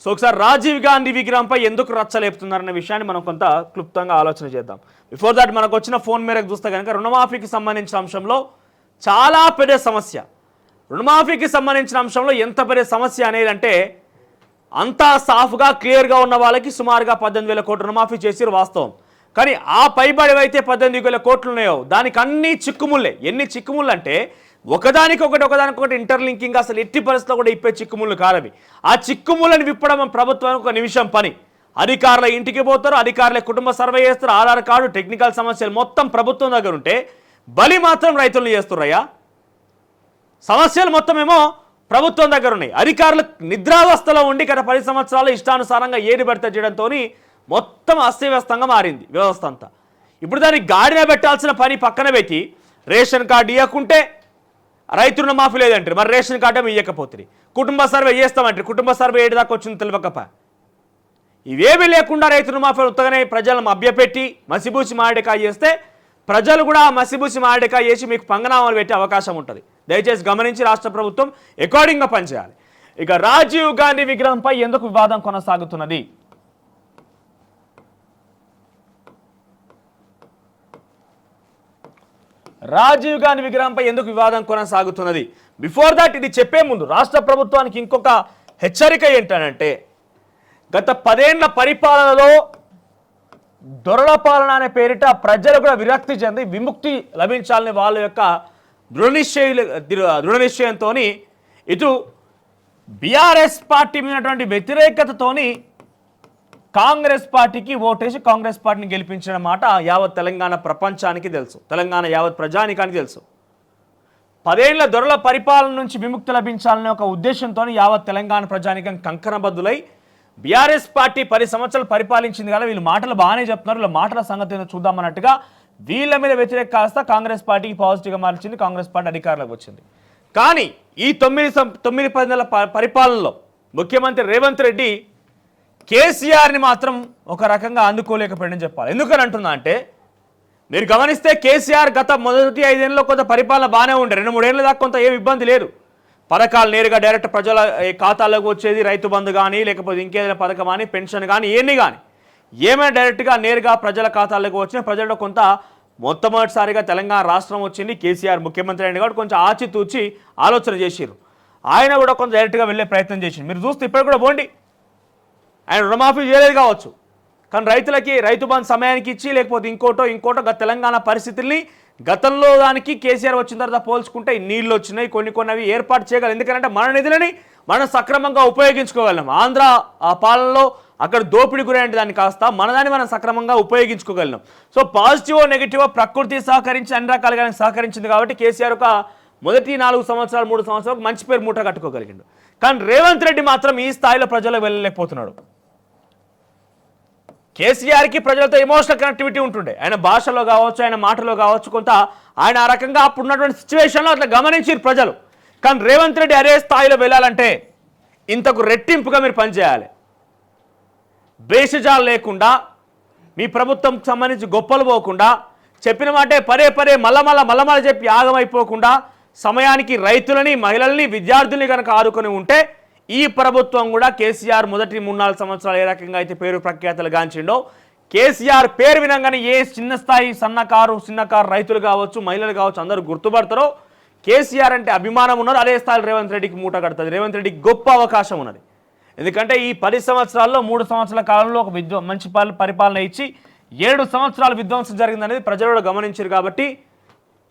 So ఒకసారి రాజీవ్ గాంధీ విగ్రహంపై ఎందుకు రచ్చలేపుతున్నారన్న విషయాన్ని మనం కొంత క్లుప్తంగా ఆలోచన చేద్దాం. బిఫోర్ దాట్ మనకు వచ్చిన ఫోన్ మేరకు చూస్తే కనుక రుణమాఫీకి సంబంధించిన అంశంలో చాలా పెద్ద సమస్య. రుణమాఫీకి సంబంధించిన అంశంలో ఎంత పెద్ద సమస్య అనేది అంటే అంతా సాఫ్గా క్లియర్గా ఉన్న వాళ్ళకి సుమారుగా 18,000 కోట్ల రుణమాఫీ చేసిరు వాస్తవం. కానీ ఆ పైబడి అయితే 18,000 కోట్లు ఉన్నాయో దానికి అన్ని చిక్కుముళ్ళే. ఎన్ని చిక్కుముళ్ళు అంటే ఒకదానికొకటి ఇంటర్లింకింగ్, అసలు ఎట్టి పరిస్థితుల్లో కూడా ఇప్పే చిక్కుముళ్ళు కారవి. ఆ చిక్కుముళ్ళని విప్పడం ప్రభుత్వానికి ఒక నిమిషం పని. అధికారుల ఇంటికి పోతారు, అధికారుల కుటుంబ సర్వే చేస్తారు, ఆధార్ కార్డు, టెక్నికల్ సమస్యలు మొత్తం ప్రభుత్వం దగ్గర ఉంటే బలి మాత్రం రైతులను చేస్తున్నారయ్యా. సమస్యలు మొత్తం ఏమో ప్రభుత్వం దగ్గర ఉన్నాయి. అధికారులు నిద్రావస్థలో ఉండి గత 10 సంవత్సరాలు ఇష్టానుసారంగా ఏది పడితే చేయడంతో మొత్తం అస్తవ్యస్తంగా మారింది వ్యవస్థ అంతా. ఇప్పుడు దానికి గాడిన పెట్టాల్సిన పని పక్కన పెట్టి రేషన్ కార్డు ఇవ్వకుంటే రైతు రుణమాఫీ లేదంటారు, మరి రేషన్ కార్డు ఏమి ఇవ్వకపోతుంది. కుటుంబ సర్వే చేస్తామంటారు, కుటుంబ సర్వే ఏడు దాకా వచ్చింది తెలియకప. ఇవేమీ లేకుండా రైతు రుణమాఫీ ఉత్తగానే ప్రజలను మభ్యపెట్టి మసిబూసి మామిడికాయ చేస్తే ప్రజలు కూడా మసిబూసి మామిడికాయ చేసి మీకు పంగనామాలు పెట్టే అవకాశం ఉంటుంది. దయచేసి గమనించి రాష్ట్ర ప్రభుత్వం అకార్డింగ్గా పనిచేయాలి. ఇక రాజీవ్ గాంధీ విగ్రహంపై ఎందుకు వివాదం కొనసాగుతున్నది? రాజీవ్ గాంధీ విగ్రహంపై ఎందుకు వివాదం కొనసాగుతున్నది? బిఫోర్ దట్ ఇది చెప్పే ముందు రాష్ట్ర ప్రభుత్వానికి ఇంకొక హెచ్చరిక ఏంటంటే గత 10 ఏళ్ల పరిపాలనలో దొరల పాలన అనే పేరిట ప్రజలు కూడా విరక్తి చెంది విముక్తి లభించాలని వాళ్ళ యొక్క దృఢ నిశ్చయంతో ఇటు బీఆర్ఎస్ పార్టీ మీద వ్యతిరేకతతోని కాంగ్రెస్ పార్టీకి ఓటేసి కాంగ్రెస్ పార్టీని గెలిపించిన మాట యావత్ తెలంగాణ ప్రపంచానికి తెలుసు, తెలంగాణ యావత్ ప్రజానికానికి తెలుసు. 10 ఏళ్ల దొరల పరిపాలన నుంచి విముక్తి లభించాలనే ఒక ఉద్దేశంతో యావత్ తెలంగాణ ప్రజానికం కంకణబద్దులై బీఆర్ఎస్ పార్టీ 10 సంవత్సరాలు పరిపాలించింది కదా, వీళ్ళు మాటలు బాగానే చెప్తున్నారు, వీళ్ళ మాటల సంగతి చూద్దామన్నట్టుగా వీళ్ళ మీద వ్యతిరేక కాస్త కాంగ్రెస్ పార్టీకి పాజిటివ్గా మార్చింది, కాంగ్రెస్ పార్టీ అధికారంలోకి వచ్చింది. కానీ ఈ 9-10 నెలల పరిపాలనలో ముఖ్యమంత్రి రేవంత్ రెడ్డి కేసీఆర్ని మాత్రం ఒక రకంగా అందుకోలేకపోయాడని చెప్పాలి. ఎందుకని అంటున్నా అంటే మీరు గమనిస్తే కేసీఆర్ గత మొదటి 5 ఏళ్ళలో కొంత పరిపాలన బాగానే ఉండే, 2-3 ఏళ్ళ దాకా కొంత ఏమి ఇబ్బంది లేదు. పథకాలు నేరుగా డైరెక్ట్ ప్రజల ఖాతాలోకి వచ్చేది, రైతు బంధు కానీ లేకపోతే ఇంకేదైనా పథకం కానీ పెన్షన్ కానీ ఏమీ కానీ ఏమైనా డైరెక్ట్గా నేరుగా ప్రజల ఖాతాలోకి వచ్చిన ప్రజల్లో కొంత మొట్టమొదటిసారిగా తెలంగాణ రాష్ట్రం వచ్చింది. కేసీఆర్ ముఖ్యమంత్రి అయిన కాబట్టి కొంచెం ఆచితూచి ఆలోచన చేసిర్రు. ఆయన కూడా కొంచెం డైరెక్ట్గా వెళ్ళే ప్రయత్నం చేసింది. మీరు చూస్తే ఇప్పుడు కూడా పోండి, ఆయన రుణమాఫీ చేయలేదు కావచ్చు, కానీ రైతులకి రైతు బంధు సమయానికి ఇచ్చి లేకపోతే ఇంకోటో గత తెలంగాణ పరిస్థితుల్ని గతంలో దానికి కేసీఆర్ వచ్చిన తర్వాత పోల్చుకుంటే నీళ్ళు వచ్చినాయి, కొన్ని అవి ఏర్పాటు చేయగలం. ఎందుకంటే మన నిధులని మనం సక్రమంగా ఉపయోగించుకోగలం. ఆంధ్ర ఆ పాలనలో అక్కడ దోపిడీ గురైన దాన్ని కాస్త మనదాన్ని మనం సక్రమంగా ఉపయోగించుకోగలం. సో పాజిటివ్ నెగిటివ్ ప్రకృతి సహకరించి అన్ని రకాలుగా సహకరించింది కాబట్టి కేసీఆర్ ఒక మొదటి 4 సంవత్సరాలు 3 సంవత్సరాలు మంచి పేరు మూట కట్టుకోగలిగిండు. కానీ రేవంత్ రెడ్డి మాత్రం ఈ స్థాయిలో ప్రజలకు వెళ్ళలేకపోతున్నాడు. కేసీఆర్కి ప్రజలతో ఎమోషనల్ కనెక్టివిటీ ఉంటుండే, ఆయన భాషలో కావచ్చు, ఆయన మాటలో కావచ్చు, కొంత ఆయన ఆ రకంగా అప్పుడున్నటువంటి సిచ్యువేషన్లో అట్లా గమనించారు ప్రజలు. కానీ రేవంత్ రెడ్డి అదే స్థాయిలో వెళ్ళాలంటే ఇంతకు రెట్టింపుగా మీరు పనిచేయాలి. బేషజాలు లేకుండా మీ ప్రభుత్వం సంబంధించి గొప్పలు పోకుండా చెప్పిన మాటే పదే మళ్ళా చెప్పి ఆగమైపోకుండా సమయానికి రైతులని, మహిళల్ని, విద్యార్థుల్ని కనుక ఆదుకొని ఉంటే ఈ ప్రభుత్వం కూడా కేసీఆర్ మొదటి 3-4 సంవత్సరాలు ఏ రకంగా అయితే పేరు ప్రఖ్యాతలు గాంచిండో, కేసీఆర్ పేరు వినంగానే ఏ చిన్న స్థాయి చిన్నకారు రైతులు కావచ్చు, మహిళలు కావచ్చు అందరూ గుర్తుపడతారో కేసీఆర్ అంటే అభిమానం ఉన్నారు, అదే స్థాయిలో రేవంత్ రెడ్డికి మూట కడుతుంది. రేవంత్ రెడ్డికి గొప్ప అవకాశం ఉన్నది. ఎందుకంటే ఈ 10 సంవత్సరాల్లో 3 సంవత్సరాల కాలంలో ఒక మంచి పరిపాలన ఇచ్చి 7 సంవత్సరాల విధ్వంసం జరిగిందనేది ప్రజలు గమనించారు. కాబట్టి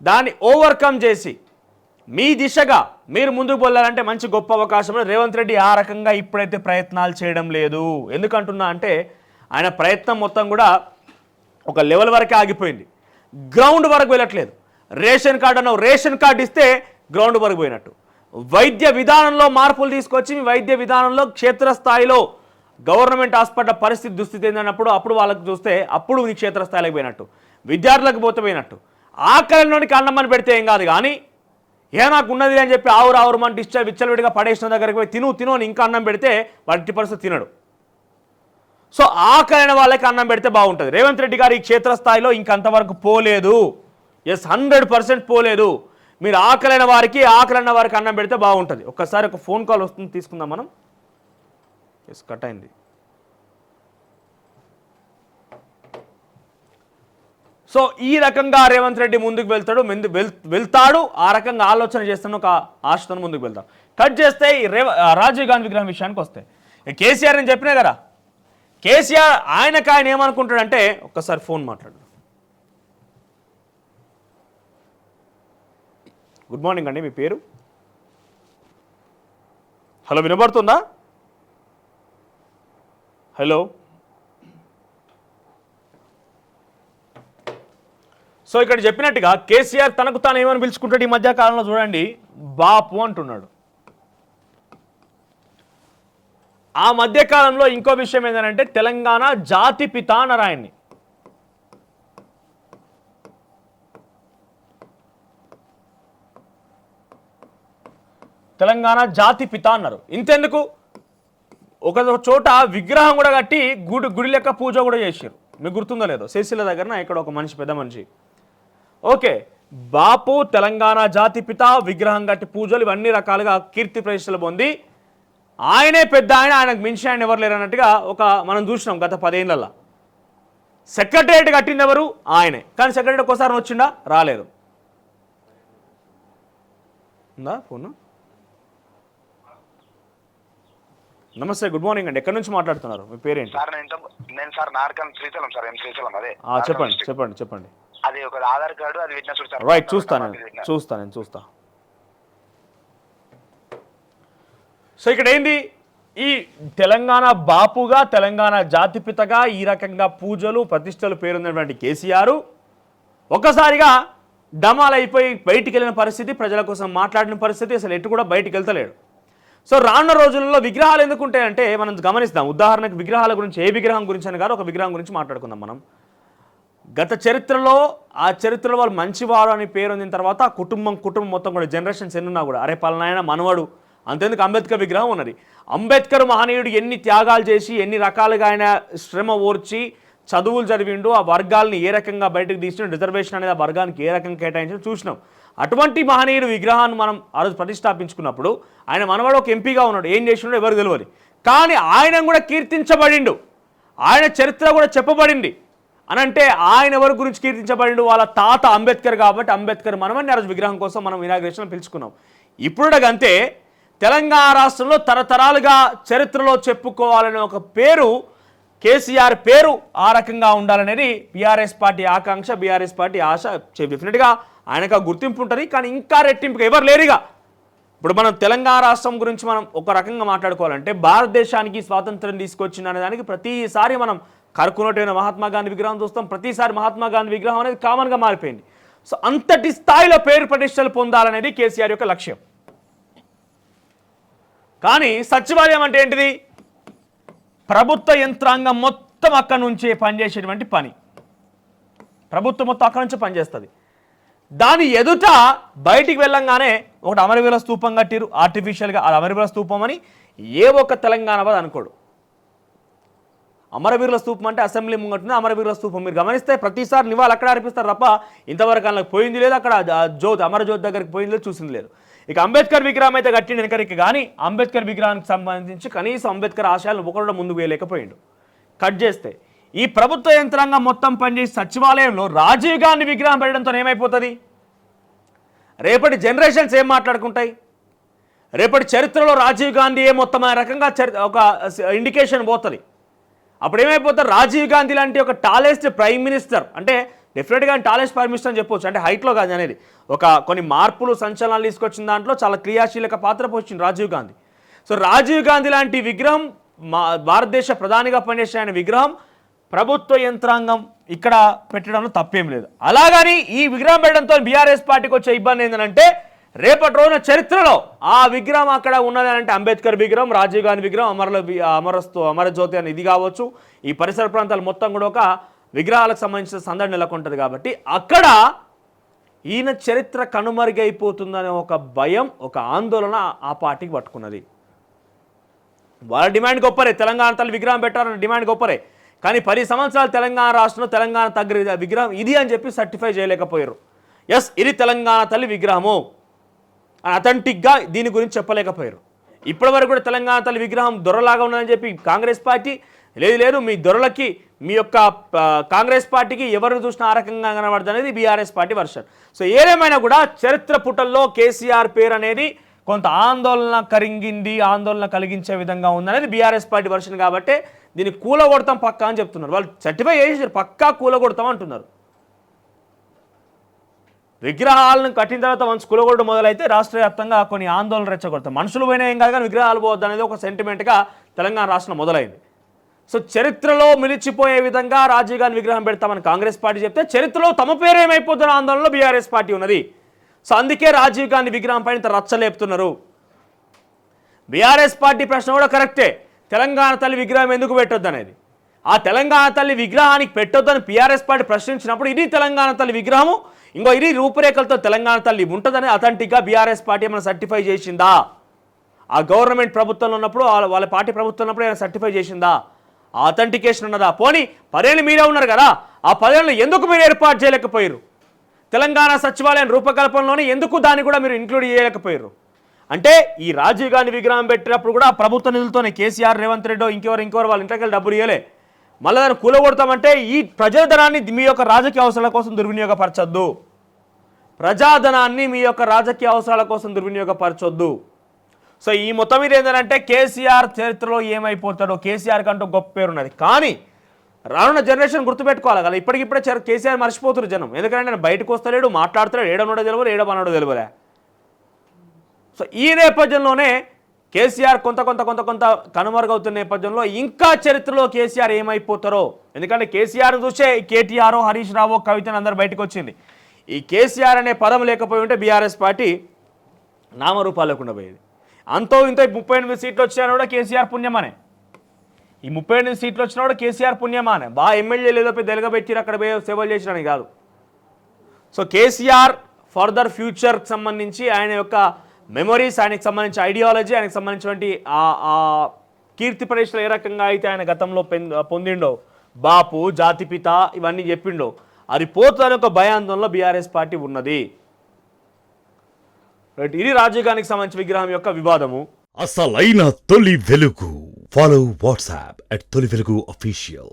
దాన్ని ఓవర్కమ్ చేసి మీ దిశగా మీరు ముందుకు వెళ్ళాలంటే మంచి గొప్ప అవకాశం. రేవంత్ రెడ్డి ఆ రకంగా ఇప్పుడైతే ప్రయత్నాలు చేయడం లేదు. ఎందుకంటున్నా అంటే ఆయన ప్రయత్నం మొత్తం కూడా ఒక లెవెల్ వరకే ఆగిపోయింది, గ్రౌండ్ వరకు వెళ్ళట్లేదు. రేషన్ కార్డు ఇస్తే గ్రౌండ్ వరకు పోయినట్టు. వైద్య విధానంలో మార్పులు తీసుకొచ్చి వైద్య విధానంలో క్షేత్రస్థాయిలో గవర్నమెంట్ హాస్పిటల్ పరిస్థితి దుస్థితి ఏంటన్నప్పుడు అప్పుడు వాళ్ళకి చూస్తే అప్పుడు ఈ క్షేత్రస్థాయిలోకి పోయినట్టు, విద్యార్థులకు పోయినట్టు. ఆకలిలోనికి అన్నమని పెడితే ఏం కాదు, కానీ నాకు ఉన్నది అని చెప్పి ఆవురు మన విచ్చలవిడిగా పడేసిన దగ్గరికి పోయి తిను అని ఇంకా అన్నం పెడితే వాటి పరిస్థితి తినడు. సో ఆకలైన వాళ్ళకి అన్నం పెడితే బాగుంటుంది. రేవంత్ రెడ్డి గారు ఈ క్షేత్రస్థాయిలో ఇంకంతవరకు పోలేదు. 100% పోలేదు. మీరు ఆకలైన వారికి అన్నం పెడితే బాగుంటుంది. ఒక్కసారి ఒక ఫోన్ కాల్ వస్తుంది, తీసుకుందాం మనం. ఎస్ కట్ అయింది. సో ఈ రకంగా రేవంత్ రెడ్డి ముందుకు వెళ్తాడు, ఆ రకంగా ఆలోచన చేస్తున్న ఒక ఆశతో ముందుకు వెళ్తాడు. కట్ చేస్తే ఈ రాజీవ్ గాంధీ విగ్రహం విషయానికి వస్తే కేసీఆర్ అని చెప్పినా కదా, కేసీఆర్ ఆయన ఏమనుకుంటాడంటే, ఒక్కసారి ఫోన్ మాట్లాడు. గుడ్ మార్నింగ్ అండి, మీ పేరు? హలో, వినబడుతుందా? హలో. సో ఇక్కడ చెప్పినట్టుగా కేసీఆర్ తనకు తాను ఏమని పిలుచుకుంటాడు ఈ మధ్య కాలంలో చూడండి, బాపు అంటున్నాడు. ఆ మధ్య కాలంలో ఇంకో విషయం ఏంటంటే తెలంగాణ జాతి పిత అన్నారు ఆయన్ని. తెలంగాణ జాతి పిత అన్నారు. ఇంతెందుకు, ఒక చోట విగ్రహం కూడా కట్టి గుడి లెక్క పూజ కూడా చేశారు. మీకు గుర్తుందో లేదో, సిరిసిల్ల దగ్గర ఇక్కడ ఒక మనిషి, పెద్ద మనిషి. ఓకే, బాపు తెలంగాణ జాతి పిత, విగ్రహం కట్టి పూజలు, ఇవన్నీ రకాలుగా కీర్తి ప్రతిష్టలు పొంది ఆయనే పెద్ద ఆయనకు మించి ఆయన ఎవరు లేరు అన్నట్టుగా మనం చూసినాం గత 10 ఏళ్లలో. సెక్రటరియట్ కట్టింది ఎవరు? ఆయనే. కానీ సెక్రటరీ ఒకసారి వచ్చిండా? రాలేదు. ఉందా ఫోన్? నమస్తే, గుడ్ మార్నింగ్ అండి. ఎక్కడి నుంచి మాట్లాడుతున్నారు? మీ పేరేంటి? చెప్పండి. అది ఒక ఆధార్ కార్డు, అది రైట్, చూస్తా. సో ఇక్కడ ఏంది, ఈ తెలంగాణ బాపుగా, తెలంగాణ జాతిపితగా ఈ రకంగా పూజలు ప్రతిష్టలు పేరున్నటువంటి కేసీఆర్ ఒక్కసారిగా డమాలైపోయి బయటికి వెళ్ళిన పరిస్థితి, ప్రజల కోసం మాట్లాడిన పరిస్థితి, అసలు ఎటు కూడా బయటికి వెళ్తలేడు. సో రానున్న రోజుల్లో విగ్రహాలు ఎందుకు ఉంటాయంటే మనం గమనిస్తాం. ఉదాహరణకు విగ్రహాల గురించి, ఏ విగ్రహం గురించి అని కాదు, ఒక విగ్రహం గురించి మాట్లాడుకుందాం మనం. గత చరిత్రలో ఆ చరిత్రలో వాళ్ళు మంచివారు అని పేరు పొందిన తర్వాత ఆ కుటుంబం మొత్తం కూడా జనరేషన్స్ ఎన్నున్నా కూడా అరే పలానాయన మనవడు, అంతేందుకు అంబేద్కర్ విగ్రహం ఉన్నది. అంబేద్కర్ మహనీయుడు ఎన్ని త్యాగాలు చేసి, ఎన్ని రకాలుగా ఆయన శ్రమ ఓర్చి చదువులు చదివిండు, ఆ వర్గాల్ని ఏ రకంగా బయటకు తీసిన, రిజర్వేషన్ అనేది ఆ వర్గానికి ఏ రకంగా కేటాయించిన చూసినాం. అటువంటి మహనీయుడు విగ్రహాన్ని మనం ఆ రోజు ప్రతిష్టాపించుకున్నప్పుడు ఆయన మనవాడు ఒక ఎంపీగా ఉన్నాడు, ఏం చేసినాడో ఎవరు తెలియదు. కానీ ఆయన కూడా కీర్తించబడిండు, ఆయన చరిత్ర కూడా చెప్పబడింది అని అంటే ఆయన ఎవరి గురించి కీర్తించబడిండు? వాళ్ళ తాత అంబేద్కర్. కాబట్టి అంబేద్కర్ మనమని ఆ రోజు విగ్రహం కోసం మనం ఇనాగ్రేషన్ పిలుచుకున్నాం. ఇప్పుడు అంతే, తెలంగాణ రాష్ట్రంలో తరతరాలుగా చరిత్రలో చెప్పుకోవాలనే ఒక పేరు, కేసీఆర్ పేరు ఆ రకంగా ఉండాలనేది బీఆర్ఎస్ పార్టీ ఆకాంక్ష, బీఆర్ఎస్ పార్టీ ఆశ. డెఫినెట్గా ఆయనకు గుర్తింపు ఉంటుంది, కానీ ఇంకా రెట్టింపుగా ఎవరు లేరుగా. ఇప్పుడు మనం తెలంగాణ రాష్ట్రం గురించి మనం ఒక రకంగా మాట్లాడుకోవాలంటే, భారతదేశానికి స్వాతంత్రం తీసుకొచ్చిన అనే దానికి ప్రతిసారి మనం కరుకున్నట్టయిన మహాత్మా గాంధీ విగ్రహం చూస్తాం. ప్రతిసారి మహాత్మా గాంధీ విగ్రహం అనేది కామన్గా మారిపోయింది. సో అంతటి స్థాయిలో పేరు ప్రతిష్టలు పొందాలనేది కేసీఆర్ యొక్క లక్ష్యం. కానీ సచివాలయం అంటే ఏంటిది? ప్రభుత్వ యంత్రాంగం మొత్తం అక్కడి నుంచే పనిచేసేటువంటి పని. ప్రభుత్వం మొత్తం అక్కడి నుంచే పనిచేస్తుంది. దాని ఎదుట బయటికి వెళ్ళంగానే ఒకటి అమరవీరుల స్తూపం కట్టిరు ఆర్టిఫిషియల్గా. అది అమరవీరుల స్తూపం అని ఏ ఒక్క తెలంగాణ వాడు అనుకోడు. అమరవీరుల స్తూపం అంటే అసెంబ్లీ ముంగట్టుంది అమరవీరుల స్తూపం. మీరు గమనిస్తే ప్రతిసారి నివాళులు అక్కడ అర్పిస్తారు తప్ప ఇంతవరకు అందులోకి పోయింది లేదు, అక్కడ అమరజ్యోతి దగ్గరికి పోయింది లేదు, చూసింది లేదు. ఇక అంబేద్కర్ విగ్రహం అయితే కట్టిండు వెనకరికి, కానీ అంబేద్కర్ విగ్రహానికి సంబంధించి కనీసం అంబేద్కర్ ఆశయాలను ఒకరు ముందుకు వేయలేకపోయిండు. కట్ చేస్తే ఈ ప్రభుత్వ యంత్రాంగం మొత్తం పనిచేసి సచివాలయంలో రాజీవ్ గాంధీ విగ్రహం పెట్టడంతో ఏమైపోతుంది? రేపటి జనరేషన్స్ ఏం మాట్లాడుకుంటాయి? రేపటి చరిత్రలో రాజీవ్ గాంధీ ఏ మొత్తం ఆ రకంగా ఒక ఇండికేషన్ పోతుంది. అప్పుడు ఏమైపోతారు? రాజీవ్ గాంధీ లాంటి ఒక టాలెస్ట్ ప్రైమ్ మినిస్టర్, అంటే డెఫినెట్గా టాలెస్ట్ ప్రైమ్ మినిస్టర్ అని చెప్పవచ్చు, అంటే హైట్లో కాదు అనేది, కొన్ని మార్పులు సంచలనాలు తీసుకొచ్చిన దాంట్లో చాలా క్రియాశీలక పాత్ర పోషించింది రాజీవ్ గాంధీ. సో రాజీవ్ గాంధీ లాంటి విగ్రహం, భారతదేశ ప్రధానిగా పనిచేసిన ఆయన విగ్రహం ప్రభుత్వ యంత్రాంగం ఇక్కడ పెట్టడంలో తప్పేం లేదు. అలాగని ఈ విగ్రహం పెట్టడంతో బీఆర్ఎస్ పార్టీకి వచ్చే ఇబ్బంది ఏంటంటే, రేపటి రోజున చరిత్రలో ఆ విగ్రహం అక్కడ ఉన్నది అంటే అంబేద్కర్ విగ్రహం, రాజీవ్ గాంధీ విగ్రహం, అమరజ్యోతి అని ఇది కావచ్చు, ఈ పరిసర ప్రాంతాలు మొత్తం కూడా ఒక విగ్రహాలకు సంబంధించిన సందడి నెలకొంటుంది. కాబట్టి అక్కడ ఈయన చరిత్ర కనుమరుగైపోతుందనే ఒక భయం, ఒక ఆందోళన ఆ పార్టీకి పట్టుకున్నది. వాళ్ళ డిమాండ్ గొప్పరే, తెలంగాణ తల్లి విగ్రహం పెట్టారన్న డిమాండ్ గొప్పరే. కానీ 10 సంవత్సరాలు తెలంగాణ రాష్ట్రంలో తెలంగాణ తగ్గ విగ్రహం ఇది అని చెప్పి సర్టిఫై చేయలేకపోయారు. ఎస్, ఇది తెలంగాణ తల్లి విగ్రహము అని అథెంటిక్గా దీని గురించి చెప్పలేకపోయారు. ఇప్పటి వరకు కూడా తెలంగాణ తల్లి విగ్రహం దొరలాగా ఉన్నదని చెప్పి కాంగ్రెస్ పార్టీ లేదు మీ దొరలకి మీ యొక్క కాంగ్రెస్ పార్టీకి ఎవరిని చూసినా ఆ రకంగా కనబడుతుంది అనేది బీఆర్ఎస్ పార్టీ వర్షన్. సో ఏదేమైనా కూడా చరిత్ర పుటల్లో కేసీఆర్ పేరు అనేది కొంత ఆందోళన కలిగించే విధంగా ఉందనేది బీఆర్ఎస్ పార్టీ వర్షన్. కాబట్టి దీన్ని కూలగొడతాం పక్కా అని చెప్తున్నారు. వాళ్ళు సర్టిఫై చేసి పక్కా కూలగొడతాం అంటున్నారు. విగ్రహాలను కట్టిన తర్వాత మంచి కూలగొట్టడం మొదలైతే రాష్ట్ర వ్యాప్తంగా కొన్ని ఆందోళన రెచ్చగొడతాం. మనుషులు పోయినా ఏం కాదు కానీ విగ్రహాలు పోవద్దు అనేది ఒక సెంటిమెంట్గా తెలంగాణ రాష్ట్రంలో మొదలైంది. సో చరిత్రలో మిలిచిపోయే విధంగా రాజీవ్ గాంధీ విగ్రహం పెడతామని కాంగ్రెస్ పార్టీ చెప్తే చరిత్రలో తమ పేరు ఏమైపోతున్న ఆందోళనలో బీఆర్ఎస్ పార్టీ ఉన్నది. సో అందుకే రాజీవ్ గాంధీ విగ్రహం పైన ఇంత రచ్చలేపుతున్నారు. బీఆర్ఎస్ పార్టీ ప్రశ్న కూడా కరెక్టే, తెలంగాణ తల్లి విగ్రహం ఎందుకు పెట్టొద్దు అనేది. ఆ తెలంగాణ తల్లి విగ్రహానికి పెట్టొద్దని బీఆర్ఎస్ పార్టీ ప్రశ్నించినప్పుడు ఇది తెలంగాణ తల్లి విగ్రహము, ఇంకో ఇది రూపురేఖలతో తెలంగాణ తల్లి ఉంటుందని అథెంటిక్గా బీఆర్ఎస్ పార్టీ ఏమైనా సర్టిఫై చేసిందా? ఆ గవర్నమెంట్ ప్రభుత్వంలో ఉన్నప్పుడు వాళ్ళ పార్టీ ప్రభుత్వం ఉన్నప్పుడు ఏమైనా సర్టిఫై చేసిందా? ఆ అథెంటికేషన్ ఉన్నదా? పోనీ 10 ఏళ్ళు మీరే ఉన్నారు కదా, ఆ 10 ఏళ్ళు ఎందుకు మీరు ఏర్పాటు చేయలేకపోయారు? తెలంగాణ సచివాలయం రూపకల్పనలోనే ఎందుకు దాన్ని కూడా మీరు ఇంక్లూడ్ చేయలేకపోయారు? అంటే ఈ రాజీవ్ గాంధీ విగ్రహం పెట్టినప్పుడు కూడా ప్రభుత్వ నిధులతోనే కేసీఆర్, రేవంత్ రెడ్డి ఇంకెవరు వాళ్ళ ఇంటికి డబ్బులు ఇవ్వలే. మళ్ళీ దాన్ని కూలగొడతామంటే ఈ ప్రజాధనాన్ని మీ యొక్క రాజకీయ అవసరాల కోసం దుర్వినియోగపరచొద్దు. ప్రజాధనాన్ని మీ యొక్క రాజకీయ అవసరాల కోసం దుర్వినియోగపరచొద్దు. సో ఈ మొత్తం మీద ఏంటంటే కేసీఆర్ చరిత్రలో ఏమైపోతాడో, కేసీఆర్ కంటూ గొప్ప పేరు ఉన్నది. కానీ రానున్న జనరేషన్ గుర్తుపెట్టుకోవాలి కదా, ఇప్పటికిప్పుడే కేసీఆర్ మర్చిపోతున్నారు జనం. ఎందుకంటే నేను బయటకు వస్తలేడు, మాట్లాడుతున్నాడు, ఏడమన్నాడో తెలియదు, ఏడమన్నాడో తెలియలే. సో ఈ నేపథ్యంలోనే కేసీఆర్ కొంత కనుమరుగవుతున్న నేపథ్యంలో ఇంకా చరిత్రలో కేసీఆర్ ఏమైపోతారో. ఎందుకంటే కేసీఆర్ను చూసే కేటీఆర్, హరీష్ రావు, కవితను అందరూ బయటకు వచ్చింది. ఈ కేసీఆర్ అనే పదం లేకపోయి ఉంటే బీఆర్ఎస్ పార్టీ నామరూపాలు లేకుండా పోయేది. అంతో ఇంత 38 సీట్లు వచ్చినా కూడా కేసీఆర్ పుణ్యమానే. ఈ 38 సీట్లు వచ్చినా కూడా కేసీఆర్ పుణ్యమానే. బాగా ఎమ్మెల్యేలు ఏదో పెద్ద ఎలుగబెట్టి అక్కడ పోయి సేవలు చేసినని కాదు. సో కేసీఆర్ ఫర్దర్ ఫ్యూచర్కి సంబంధించి ఆయన యొక్క మెమొరీస్, ఆయనకు సంబంధించిన ఐడియాలజీ, ఆయనకు సంబంధించినటువంటి ఆ కీర్తి పరీక్షలు ఏ రకంగా అయితే ఆయన గతంలో పొందిండో, బాపు, జాతిపిత ఇవన్నీ చెప్పిండో, అది పోతుందని ఒక భయాందోళనలో బీఆర్ఎస్ పార్టీ ఉన్నది. రైట్, ఇది రాజీవ్ గాంధీకి సంబంధించిన విగ్రహం యొక్క వివాదము. అసలైన తొలి వెలుగు. ఫాలో వాట్సాప్ @తొలి వెలుగు official.